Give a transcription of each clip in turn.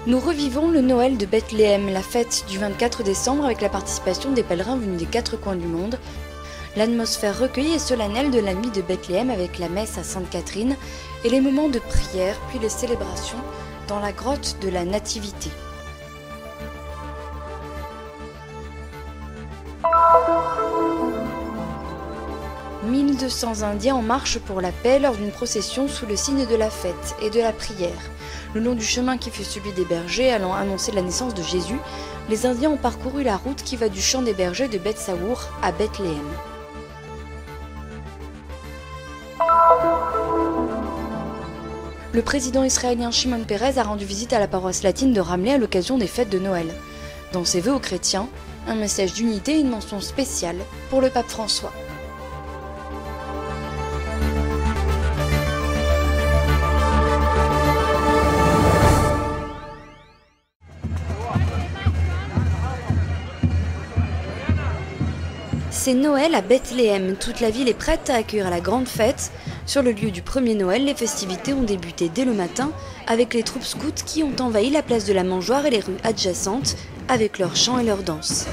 Nous revivons le Noël de Bethléem, la fête du 24 décembre avec la participation des pèlerins venus des 4 coins du monde. L'atmosphère recueillie et solennelle de la nuit de Bethléem avec la messe à Sainte-Catherine et les moments de prière puis les célébrations dans la grotte de la Nativité. « 1200 Indiens en marche pour la paix lors d'une procession sous le signe de la fête et de la prière. Le long du chemin qui fut celui des bergers allant annoncer la naissance de Jésus, les Indiens ont parcouru la route qui va du champ des bergers de Beth Saour à Bethléem. Le président israélien Shimon Peres a rendu visite à la paroisse latine de Ramleh à l'occasion des fêtes de Noël. Dans ses vœux aux chrétiens, un message d'unité et une mention spéciale pour le pape François. C'est Noël à Bethléem. Toute la ville est prête à accueillir la grande fête. Sur le lieu du premier Noël, les festivités ont débuté dès le matin avec les troupes scouts qui ont envahi la place de la Mangeoire et les rues adjacentes avec leurs chants et leurs danses.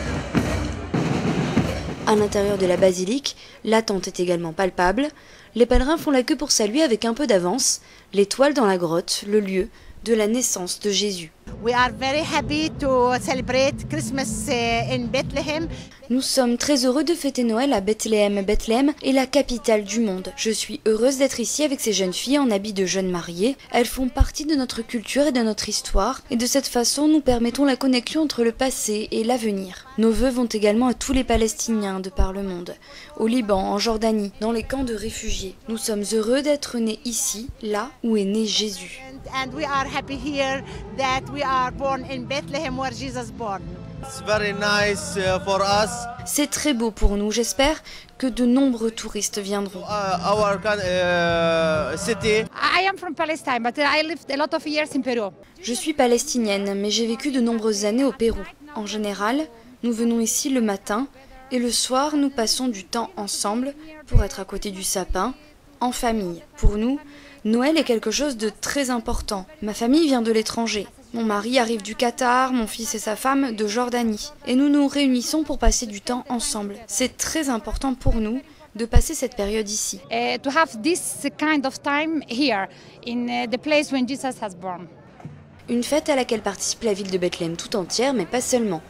À l'intérieur de la basilique, l'attente est également palpable. Les pèlerins font la queue pour saluer avec un peu d'avance l'étoile dans la grotte, le lieu de la naissance de Jésus. We are very happy to celebrate Christmas in Bethlehem. Nous sommes très heureux de fêter Noël à Bethléem. Bethléem est la capitale du monde. Je suis heureuse d'être ici avec ces jeunes filles en habit de jeunes mariées. Elles font partie de notre culture et de notre histoire. Et de cette façon, nous permettons la connexion entre le passé et l'avenir. Nos vœux vont également à tous les Palestiniens de par le monde. Au Liban, en Jordanie, dans les camps de réfugiés. Nous sommes heureux d'être nés ici, là où est né Jésus. And we are happy here that we are born in Bethlehem where Jesus born. It's very nice for us. C'est très beau pour nous. J'espère que de nombreux touristes viendront. Our city. I am from Palestine, but I lived a lot of years in Peru. Je suis palestinienne, mais j'ai vécu de nombreuses années au Pérou. En général, nous venons ici le matin et le soir, nous passons du temps ensemble pour être à côté du sapin, en famille. Pour nous, Noël est quelque chose de très important. Ma famille vient de l'étranger. Mon mari arrive du Qatar, mon fils et sa femme de Jordanie. Et nous nous réunissons pour passer du temps ensemble. C'est très important pour nous de passer cette période ici. To have this kind of time here in the place when Jesus has born. Une fête à laquelle participe la ville de Bethléem tout entière, mais pas seulement.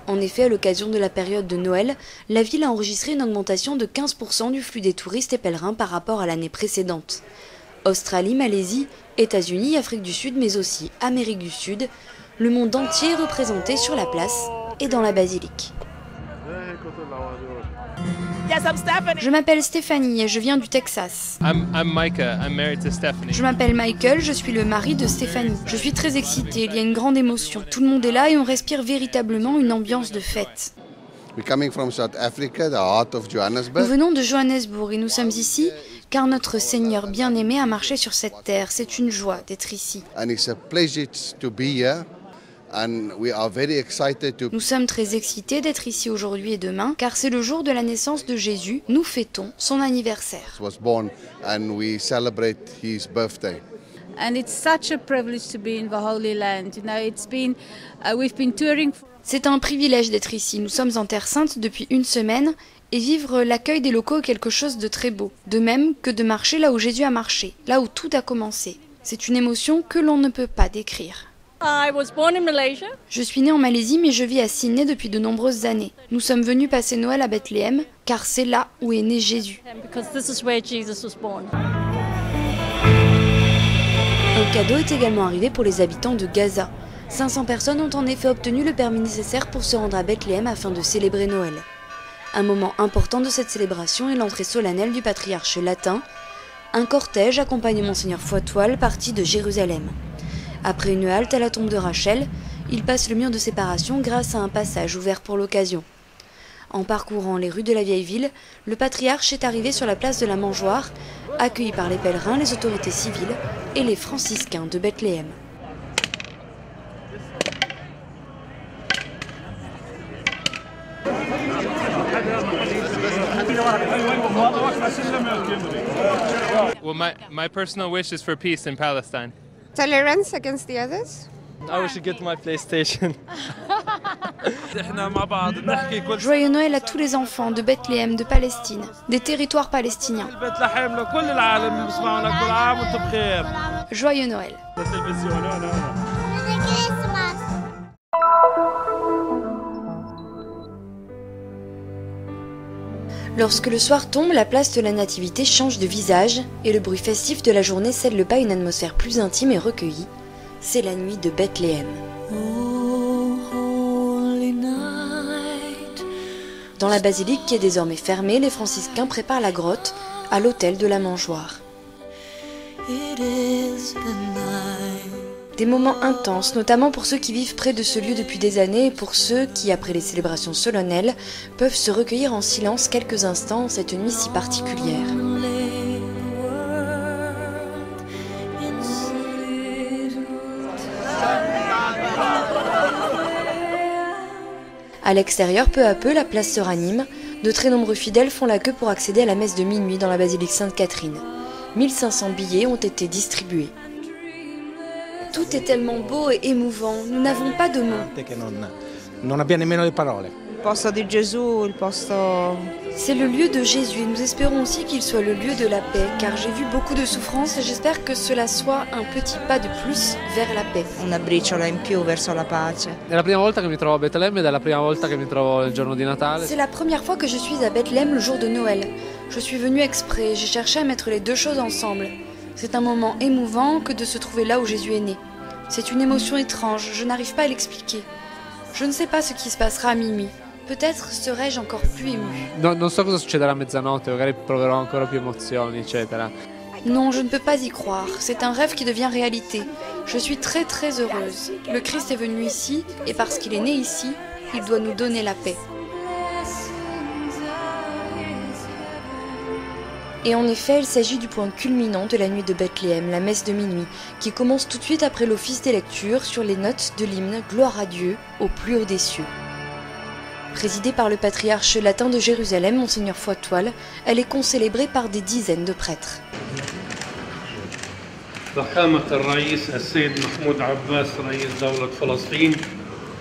En effet, à l'occasion de la période de Noël, la ville a enregistré une augmentation de 15% du flux des touristes et pèlerins par rapport à l'année précédente. Australie, Malaisie, États-Unis, Afrique du Sud, mais aussi Amérique du Sud, le monde entier est représenté sur la place et dans la basilique. Je m'appelle Stéphanie et je viens du Texas. I'm Micah. I'm married to Stephanie. Je m'appelle Michael, je suis le mari de Stéphanie. Je suis très excitée, il y a une grande émotion. Tout le monde est là et on respire véritablement une ambiance de fête. We're coming from South Africa, the heart of Johannesburg. Nous venons de Johannesburg et nous sommes ici car notre Seigneur bien-aimé a marché sur cette terre. C'est une joie d'être ici. And it's a pleasure to be here. And we are very excited to... Nous sommes très excités d'être ici aujourd'hui et demain car c'est le jour de la naissance de Jésus. Nous fêtons son anniversaire. was born and we celebrate his birthday. And it's such a privilege to be in the Holy Land. You know, it's been we've been touring. C'est un privilège d'être ici. Nous sommes en Terre Sainte depuis une semaine et vivre l'accueil des locaux est quelque chose de très beau. De même que de marcher là où Jésus a marché, là où tout a commencé. C'est une émotion que l'on ne peut pas décrire. I was born in Malaysia. Je suis née en Malaisie mais je vis à Sydney depuis de nombreuses années. Nous sommes venus passer Noël à Bethléem car c'est là où est né Jésus. Because this is where Jesus was born. Un cadeau est également arrivé pour les habitants de Gaza. 500 personnes ont en effet obtenu le permis nécessaire pour se rendre à Bethléem afin de célébrer Noël. Un moment important de cette célébration est l'entrée solennelle du patriarche latin. Un cortège accompagne Monseigneur Foitoile parti de Jérusalem. Après une halte à la tombe de Rachel, il passe le mur de séparation grâce à un passage ouvert pour l'occasion. En parcourant les rues de la vieille ville, le patriarche est arrivé sur la place de la Mangeoire, accueilli par les pèlerins, les autorités civiles et les franciscains de Bethléem. Well, my personal wish is for peace in Palestine. Tolerance against the others. I wish to get my PlayStation. Joyeux Noël à tous les enfants de Bethléem, de Palestine, des territoires palestiniens. Joyeux Noël. Lorsque le soir tombe, la place de la Nativité change de visage et le bruit festif de la journée cède le pas à une atmosphère plus intime et recueillie. C'est la nuit de Bethléem. Dans la basilique qui est désormais fermée, les franciscains préparent la grotte à l'autel de la mangeoire. Des moments intenses, notamment pour ceux qui vivent près de ce lieu depuis des années et pour ceux qui, après les célébrations solennelles, peuvent se recueillir en silence quelques instants en cette nuit si particulière. À l'extérieur, peu à peu, la place se ranime. De très nombreux fidèles font la queue pour accéder à la messe de minuit dans la basilique Sainte-Catherine. 1500 billets ont été distribués. Tout est tellement beau et émouvant, nous n'avons pas de mots. Non abbiamo nemmeno le parole. C'est le lieu de Jésus et nous espérons aussi qu'il soit le lieu de la paix, car j'ai vu beaucoup de souffrance et j'espère que cela soit un petit pas de plus vers la paix. Una briciola in più verso la pace. È la prima volta che mi trovo a Betlemme ed è la prima volta che mi trovo il giorno di Natale. C'est la première fois que je suis à Bethléem le jour de Noël. Je suis venue exprès, j'ai cherché à mettre les deux choses ensemble. C'est un moment émouvant que de se trouver là où Jésus est né. C'est une émotion étrange, je n'arrive pas à l'expliquer. Je ne sais pas ce qui se passera à minuit. Peut-être serai-je encore plus émue. Non so cosa succederà a mezzanotte, magari proverò ancora più emozioni, eccetera. Non, je ne peux pas y croire. C'est un rêve qui devient réalité. Je suis très très heureuse. Le Christ est venu ici, et parce qu'il est né ici, il doit nous donner la paix. Et en effet, il s'agit du point culminant de la nuit de Bethléem, la messe de minuit, qui commence tout de suite après l'office des lectures sur les notes de l'hymne « Gloire à Dieu, au plus haut des cieux ». Présidée par le patriarche latin de Jérusalem, Monseigneur Foitoile, elle est concélébrée par des dizaines de prêtres.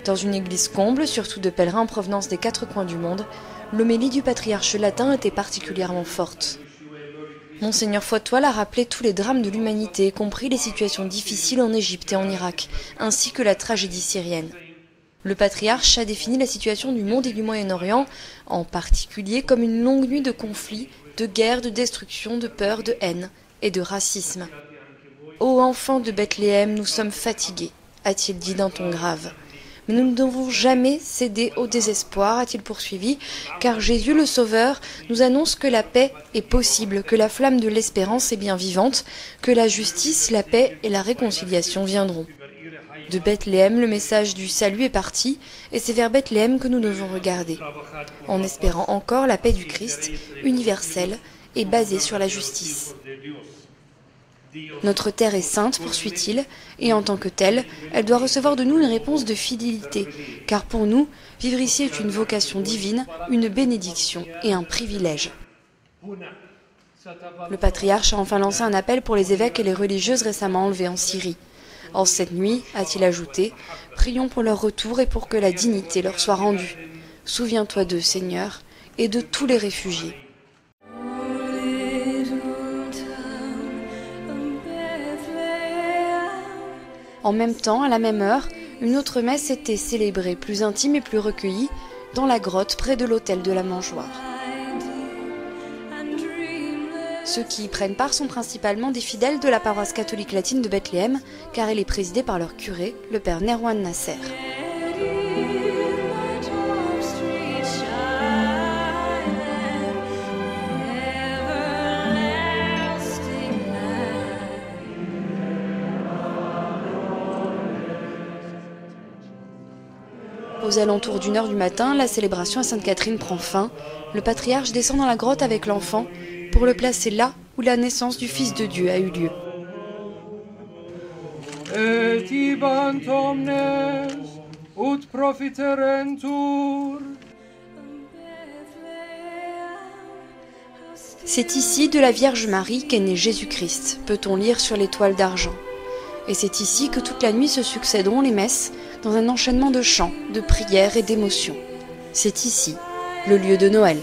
Dans une église comble, surtout de pèlerins en provenance des quatre coins du monde, l'homélie du patriarche latin était particulièrement forte. Monseigneur Foitoile a rappelé tous les drames de l'humanité, y compris les situations difficiles en Égypte et en Irak, ainsi que la tragédie syrienne. Le patriarche a défini la situation du monde et du Moyen-Orient, en particulier comme une longue nuit de conflits, de guerres, de destruction, de peur, de haine et de racisme. « Ô enfants de Bethléem, nous sommes fatigués », a-t-il dit d'un ton grave. Mais nous ne devons jamais céder au désespoir, a-t-il poursuivi, car Jésus le Sauveur nous annonce que la paix est possible, que la flamme de l'espérance est bien vivante, que la justice, la paix et la réconciliation viendront. De Bethléem, le message du salut est parti, et c'est vers Bethléem que nous devons regarder, en espérant encore la paix du Christ, universelle et basée sur la justice. Notre terre est sainte, poursuit-il, et en tant que telle, elle doit recevoir de nous une réponse de fidélité, car pour nous, vivre ici est une vocation divine, une bénédiction et un privilège. Le patriarche a enfin lancé un appel pour les évêques et les religieuses récemment enlevés en Syrie. En cette nuit, a-t-il ajouté, prions pour leur retour et pour que la dignité leur soit rendue. Souviens-toi d'eux, Seigneur, et de tous les réfugiés. En même temps, à la même heure, une autre messe était célébrée, plus intime et plus recueillie, dans la grotte près de l'autel de la mangeoire. Ceux qui y prennent part sont principalement des fidèles de la paroisse catholique latine de Bethléem, car elle est présidée par leur curé, le père Nerwan Nasser. Aux alentours d'1h du matin, la célébration à Sainte-Catherine prend fin. Le patriarche descend dans la grotte avec l'enfant pour le placer là où la naissance du Fils de Dieu a eu lieu. C'est ici de la Vierge Marie qu'est né Jésus-Christ, peut-on lire sur l'étoile d'argent. Et c'est ici que toute la nuit se succéderont les messes, dans un enchaînement de chants, de prières et d'émotions. C'est ici, le lieu de Noël.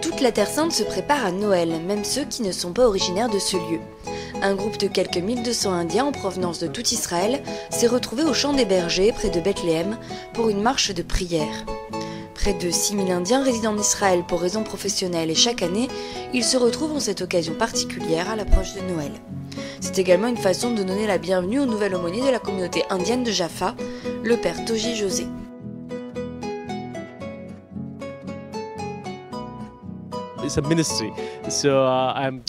Toute la Terre Sainte se prépare à Noël, même ceux qui ne sont pas originaires de ce lieu. Un groupe de quelques 1200 Indiens en provenance de tout Israël s'est retrouvé au champ des bergers près de Bethléem pour une marche de prière. Près de 6000 Indiens résident en Israël pour raisons professionnelles et chaque année, ils se retrouvent en cette occasion particulière à l'approche de Noël. C'est également une façon de donner la bienvenue au nouvel aumônier de la communauté indienne de Jaffa, le père Toji José.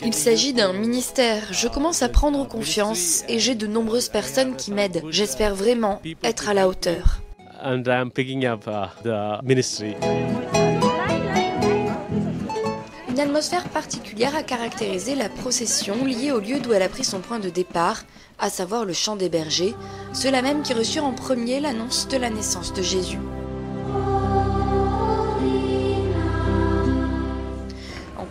Il s'agit d'un ministère. Je commence à prendre confiance et j'ai de nombreuses personnes qui m'aident. J'espère vraiment être à la hauteur. Une atmosphère particulière a caractérisé la procession liée au lieu d'où elle a pris son point de départ, à savoir le champ des bergers, ceux-là même qui reçurent en premier l'annonce de la naissance de Jésus.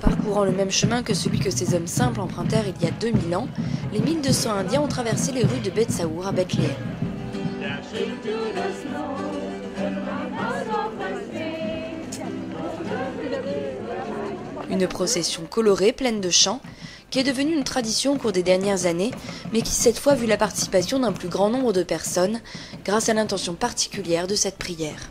Parcourant le même chemin que celui que ces hommes simples empruntèrent il y a 2000 ans, les 1200 Indiens ont traversé les rues de Beth Saour à Bethléem. Une procession colorée, pleine de chants, qui est devenue une tradition au cours des dernières années, mais qui cette fois a vu la participation d'un plus grand nombre de personnes grâce à l'intention particulière de cette prière.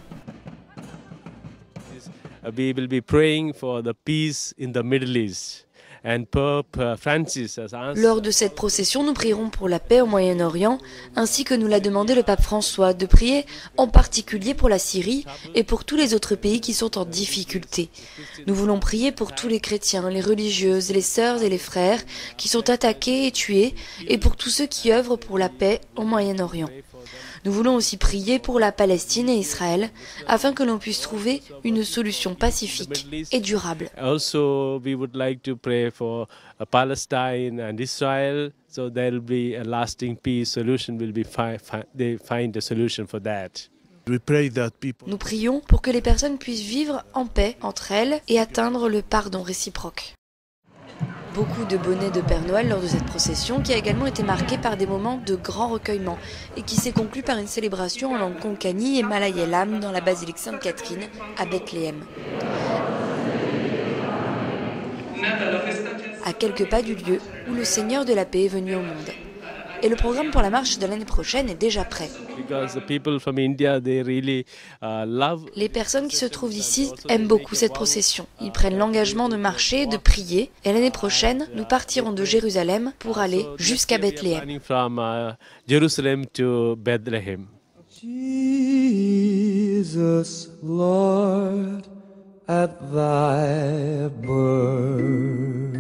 We will be praying for the peace in the Middle East. And Pope Francis has asked... Lors de cette procession, nous prierons pour la paix au Moyen-Orient, ainsi que nous l'a demandé le pape François, de prier en particulier pour la Syrie et pour tous les autres pays qui sont en difficulté. Nous voulons prier pour tous les chrétiens, les religieuses, les sœurs et les frères qui sont attaqués et tués, et pour tous ceux qui œuvrent pour la paix au Moyen-Orient. Nous voulons aussi prier pour la Palestine et Israël, afin que l'on puisse trouver une solution pacifique et durable. Also, we would like to pray for Palestine and Israel, so there will be a lasting peace solution. They find a solution for that. Nous prions pour que les personnes puissent vivre en paix entre elles et atteindre le pardon réciproque. Beaucoup de bonnets de Père Noël lors de cette procession qui a également été marquée par des moments de grand recueillement et qui s'est conclue par une célébration en langue konkani et malayalam dans la basilique Sainte-Catherine à Bethléem. À quelques pas du lieu où le Seigneur de la paix est venu au monde. Et le programme pour la marche de l'année prochaine est déjà prêt. Les personnes qui se trouvent ici aiment beaucoup cette procession. Ils prennent l'engagement de marcher, de prier. Et l'année prochaine, nous partirons de Jérusalem pour aller jusqu'à Bethléem. Jesus, Lord, at thy birth.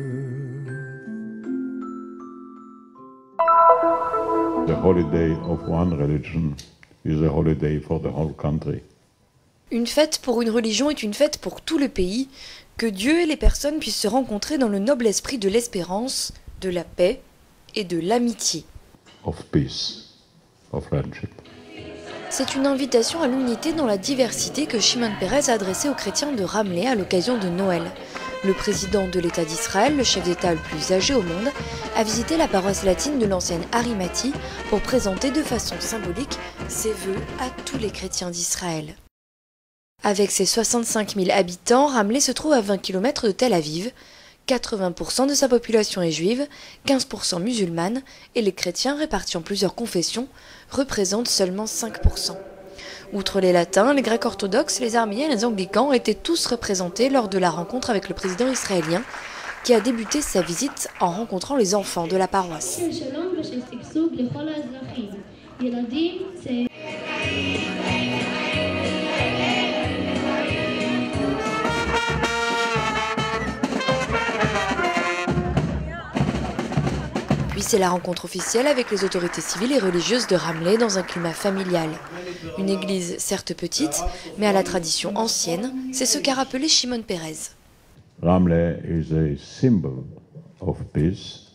The holiday of one religion is a holiday for the whole country. Une fête pour une religion est une fête pour tout le pays, que Dieu et les personnes puissent se rencontrer dans le noble esprit de l'espérance, de la paix et de l'amitié. Of peace, of friendship. C'est une invitation à l'unité dans la diversité que Shimon Peres a adressée aux chrétiens de Ramleh à l'occasion de Noël. Le président de l'État d'Israël, le chef d'État le plus âgé au monde, a visité la paroisse latine de l'ancienne Arimathie pour présenter de façon symbolique ses vœux à tous les chrétiens d'Israël. Avec ses 65 000 habitants, Ramleh se trouve à 20 km de Tel Aviv. 80% de sa population est juive, 15% musulmane, et les chrétiens répartis en plusieurs confessions représentent seulement 5%. Outre les latins, les grecs orthodoxes, les arméniens et les anglicans étaient tous représentés lors de la rencontre avec le président israélien, qui a débuté sa visite en rencontrant les enfants de la paroisse. c'est la rencontre officielle avec les autorités civiles et religieuses de Ramleh dans un climat familial. Une église certes petite, mais à la tradition ancienne, c'est ce qu'a rappelé Shimon Peres. Ramleh is a symbol of peace,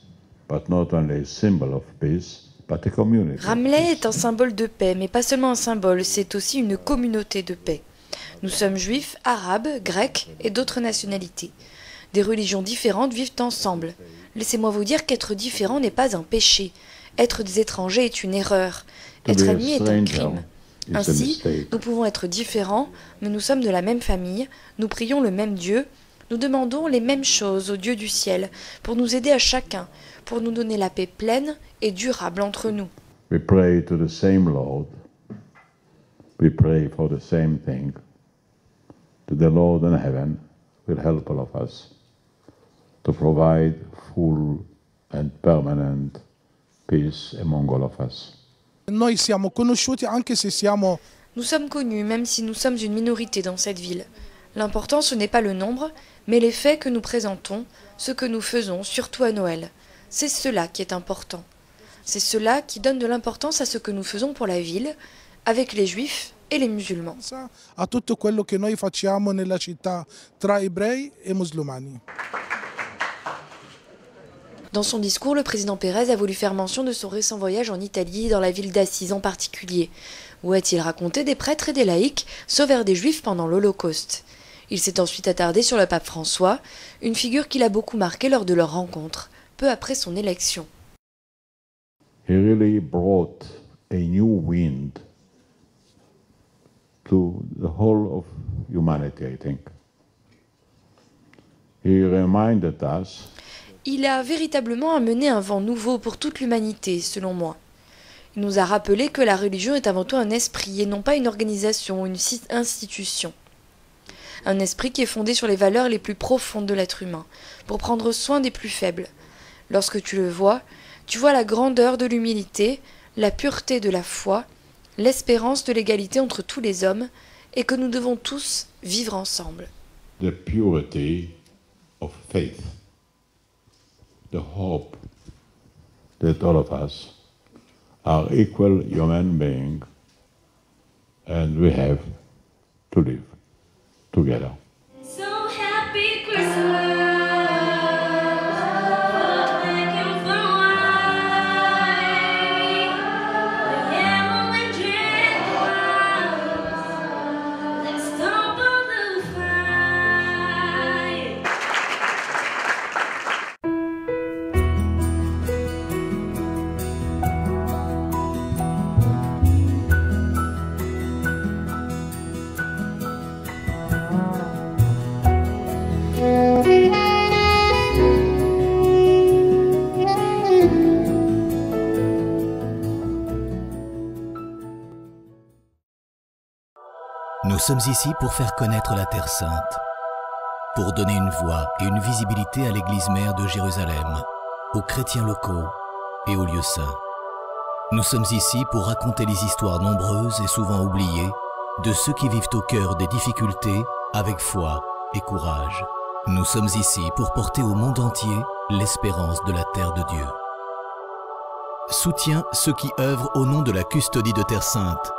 but not only a symbol of peace, but a community. Ramleh est un symbole de paix, mais pas seulement un symbole, c'est aussi une communauté de paix. Nous sommes juifs, arabes, grecs et d'autres nationalités. Des religions différentes vivent ensemble. Laissez-moi vous dire qu'être différent n'est pas un péché. Être des étrangers est une erreur. Être ennemi est un crime. Ainsi, nous pouvons être différents, mais nous sommes de la même famille, nous prions le même Dieu, nous demandons les mêmes choses au Dieu du ciel, pour nous aider à chacun, pour nous donner la paix pleine et durable entre nous. We pray to the same Lord. We pray for the same thing. That the Lord in heaven will help all of us to provide full and permanent peace among all of us. Noi siamo conosciuti anche se siamo... Nous sommes connus, même si nous sommes une minorité dans cette ville. L'important, ce n'est pas le nombre, mais les faits que nous présentons, ce que nous faisons, surtout à Noël. C'est cela qui est important. C'est cela qui donne de l'importance à ce que nous faisons pour la ville, avec les Juifs et les musulmans. A tutto quello che noi facciamo nella città tra ebrei e musulmani. Dans son discours, le président Pérez a voulu faire mention de son récent voyage en Italie, dans la ville d'Assise en particulier, où a-t-il raconté des prêtres et des laïcs sauvèrent des Juifs pendant l'Holocauste. Il s'est ensuite attardé sur le pape François, une figure qui l'a beaucoup marqué lors de leur rencontre, peu après son élection. He really brought a new wind to the whole of humanity, I think. He reminded us. Il a véritablement amené un vent nouveau pour toute l'humanité, selon moi. Il nous a rappelé que la religion est avant tout un esprit et non pas une organisation ou une institution. Un esprit qui est fondé sur les valeurs les plus profondes de l'être humain, pour prendre soin des plus faibles. Lorsque tu le vois, tu vois la grandeur de l'humilité, la pureté de la foi, l'espérance de l'égalité entre tous les hommes et que nous devons tous vivre ensemble. The purity of faith. The hope that all of us are equal human beings and we have to live together. So happy Christmas. Thank you for wine. The yellow and red clouds that stumble the fire. Nous sommes ici pour faire connaître la Terre Sainte, pour donner une voix et une visibilité à l'Église mère de Jérusalem, aux chrétiens locaux et aux lieux saints. Nous sommes ici pour raconter les histoires nombreuses et souvent oubliées de ceux qui vivent au cœur des difficultés avec foi et courage. Nous sommes ici pour porter au monde entier l'espérance de la terre de Dieu. Soutiens ceux qui œuvrent au nom de la custodie de Terre Sainte